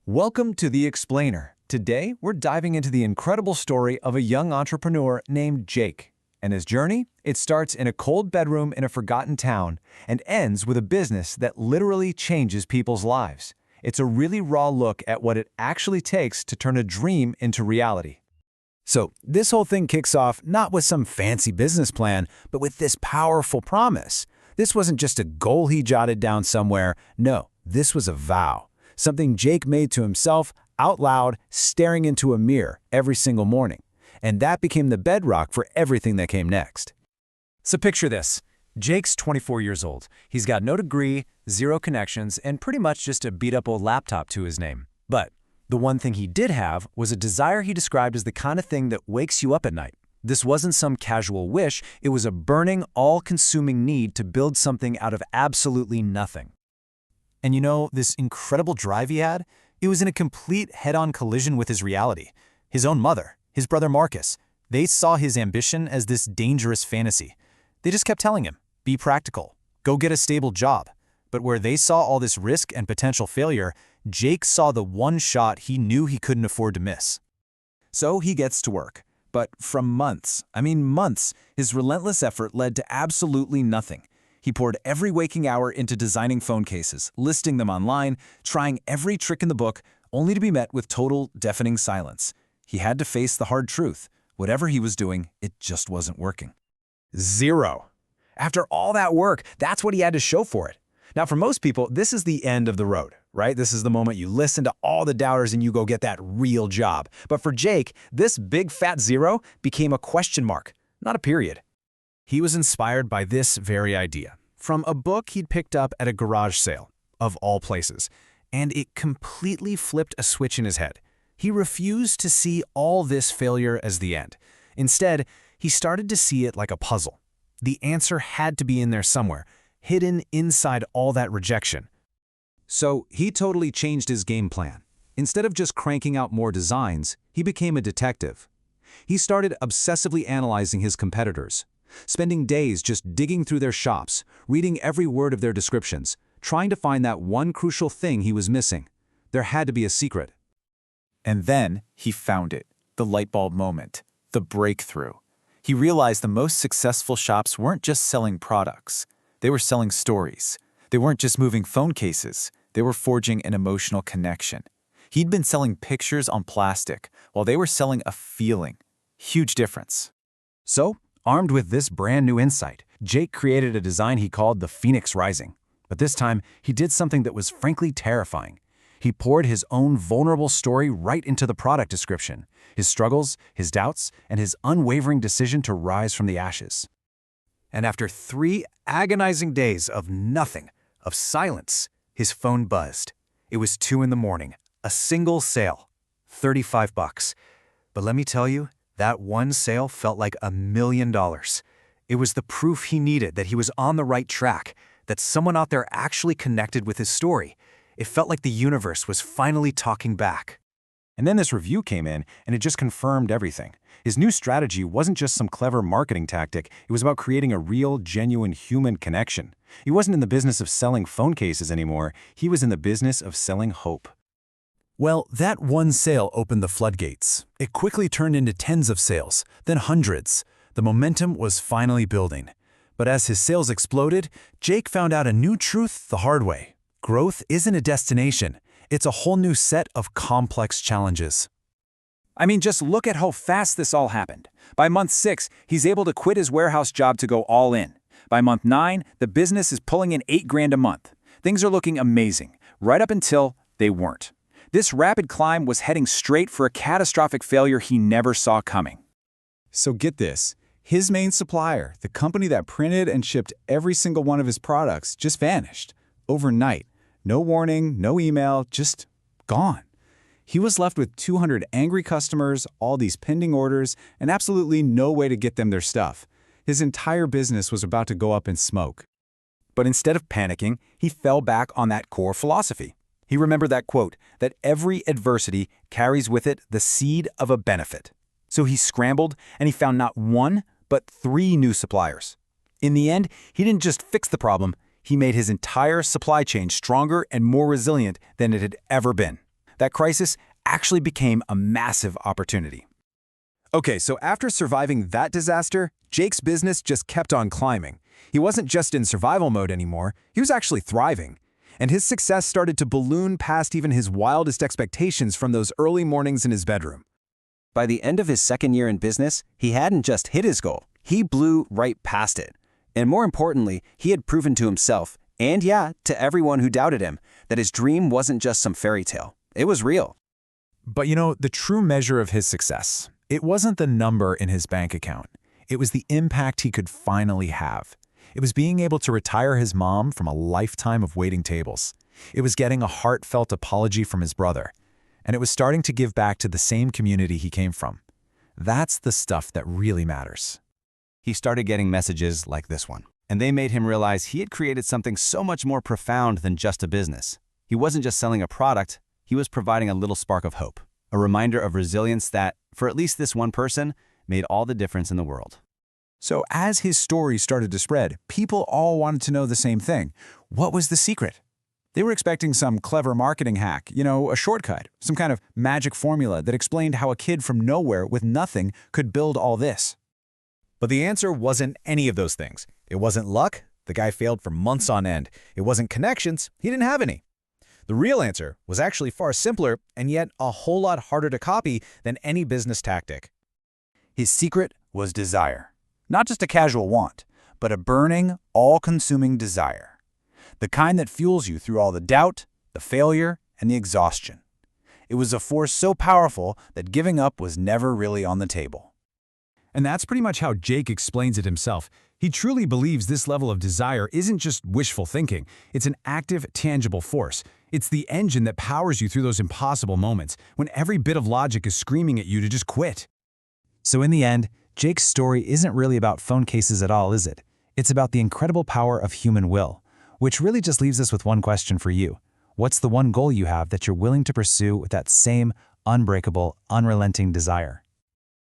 Welcome to The Explainer. Today, we're diving into the incredible story of a young entrepreneur named Jake. And his journey? It starts in a cold bedroom in a forgotten town and ends with a business that literally changes people's lives. It's a really raw look at what it actually takes to turn a dream into reality. So, this whole thing kicks off not with some fancy business plan, but with this powerful promise. This wasn't just a goal he jotted down somewhere. No, this was a vow. Something Jake made to himself, out loud, staring into a mirror every single morning. And that became the bedrock for everything that came next. So picture this. Jake's 24 years old. He's got no degree, zero connections, and pretty much just a beat-up old laptop to his name. But the one thing he did have was a desire he described as the kind of thing that wakes you up at night. This wasn't some casual wish, it was a burning, all-consuming need to build something out of absolutely nothing. And you know, this incredible drive he had, it was in a complete head-on collision with his reality. His own mother, his brother Marcus, they saw his ambition as this dangerous fantasy. They just kept telling him, be practical, go get a stable job. But where they saw all this risk and potential failure, Jake saw the one shot he knew he couldn't afford to miss. So he gets to work. But from months, his relentless effort led to absolutely nothing. He poured every waking hour into designing phone cases, listing them online, trying every trick in the book, only to be met with total, deafening silence. He had to face the hard truth. Whatever he was doing, it just wasn't working. Zero. After all that work, that's what he had to show for it. Now, for most people, this is the end of the road, right? This is the moment you listen to all the doubters and you go get that real job. But for Jake, this big fat zero became a question mark, not a period. He was inspired by this very idea, from a book he'd picked up at a garage sale, of all places, and it completely flipped a switch in his head. He refused to see all this failure as the end. Instead, he started to see it like a puzzle. The answer had to be in there somewhere, hidden inside all that rejection. So he totally changed his game plan. Instead of just cranking out more designs, he became a detective. He started obsessively analyzing his competitors, spending days just digging through their shops, reading every word of their descriptions, trying to find that one crucial thing he was missing. There had to be a secret. And then he found it, the light bulb moment, the breakthrough. He realized the most successful shops weren't just selling products. They were selling stories. They weren't just moving phone cases. They were forging an emotional connection. He'd been selling pictures on plastic, while they were selling a feeling. Huge difference. So, armed with this brand new insight, Jake created a design he called the Phoenix Rising. But this time, he did something that was frankly terrifying. He poured his own vulnerable story right into the product description, his struggles, his doubts, and his unwavering decision to rise from the ashes. And after 3 agonizing days of nothing, of silence, his phone buzzed. It was 2 in the morning, a single sale, $35. But let me tell you, that one sale felt like $1 million. It was the proof he needed that he was on the right track, that someone out there actually connected with his story. It felt like the universe was finally talking back. And then this review came in, and it just confirmed everything. His new strategy wasn't just some clever marketing tactic, it was about creating a real, genuine human connection. He wasn't in the business of selling phone cases anymore, he was in the business of selling hope. Well, that one sale opened the floodgates. It quickly turned into tens of sales, then hundreds. The momentum was finally building. But as his sales exploded, Jake found out a new truth the hard way. Growth isn't a destination. It's a whole new set of complex challenges. I mean, just look at how fast this all happened. By month 6, he's able to quit his warehouse job to go all in. By month 9, the business is pulling in $8,000 a month. Things are looking amazing, right up until they weren't. This rapid climb was heading straight for a catastrophic failure he never saw coming. So get this. His main supplier, the company that printed and shipped every single one of his products, just vanished. Overnight. No warning, no email, just gone. He was left with 200 angry customers, all these pending orders, and absolutely no way to get them their stuff. His entire business was about to go up in smoke. But instead of panicking, he fell back on that core philosophy. He remembered that quote, that every adversity carries with it the seed of a benefit. So he scrambled, and he found not 1, but 3 new suppliers. In the end, he didn't just fix the problem, he made his entire supply chain stronger and more resilient than it had ever been. that crisis actually became a massive opportunity. Okay, so after surviving that disaster, Jake's business just kept on climbing. He wasn't just in survival mode anymore, he was actually thriving. And his success started to balloon past even his wildest expectations from those early mornings in his bedroom. By the end of his second year in business, he hadn't just hit his goal, he blew right past it. And more importantly, he had proven to himself, and yeah, to everyone who doubted him, that his dream wasn't just some fairy tale. It was real. But the true measure of his success, it wasn't the number in his bank account. It was the impact he could finally have. It was being able to retire his mom from a lifetime of waiting tables. It was getting a heartfelt apology from his brother. And it was starting to give back to the same community he came from. That's the stuff that really matters. He started getting messages like this one, and they made him realize he had created something so much more profound than just a business. He wasn't just selling a product, he was providing a little spark of hope, a reminder of resilience that, for at least this one person, made all the difference in the world. So as his story started to spread, people all wanted to know the same thing. What was the secret? They were expecting some clever marketing hack, a shortcut, some kind of magic formula that explained how a kid from nowhere with nothing could build all this. But the answer wasn't any of those things. It wasn't luck. The guy failed for months on end. It wasn't connections. He didn't have any. The real answer was actually far simpler and yet a whole lot harder to copy than any business tactic. His secret was desire. Not just a casual want, but a burning, all-consuming desire. The kind that fuels you through all the doubt, the failure, and the exhaustion. It was a force so powerful that giving up was never really on the table. And that's pretty much how Jake explains it himself. He truly believes this level of desire isn't just wishful thinking. It's an active, tangible force. It's the engine that powers you through those impossible moments when every bit of logic is screaming at you to just quit. So in the end, Jake's story isn't really about phone cases at all, is it? It's about the incredible power of human will, which really just leaves us with one question for you. What's the one goal you have that you're willing to pursue with that same unbreakable, unrelenting desire?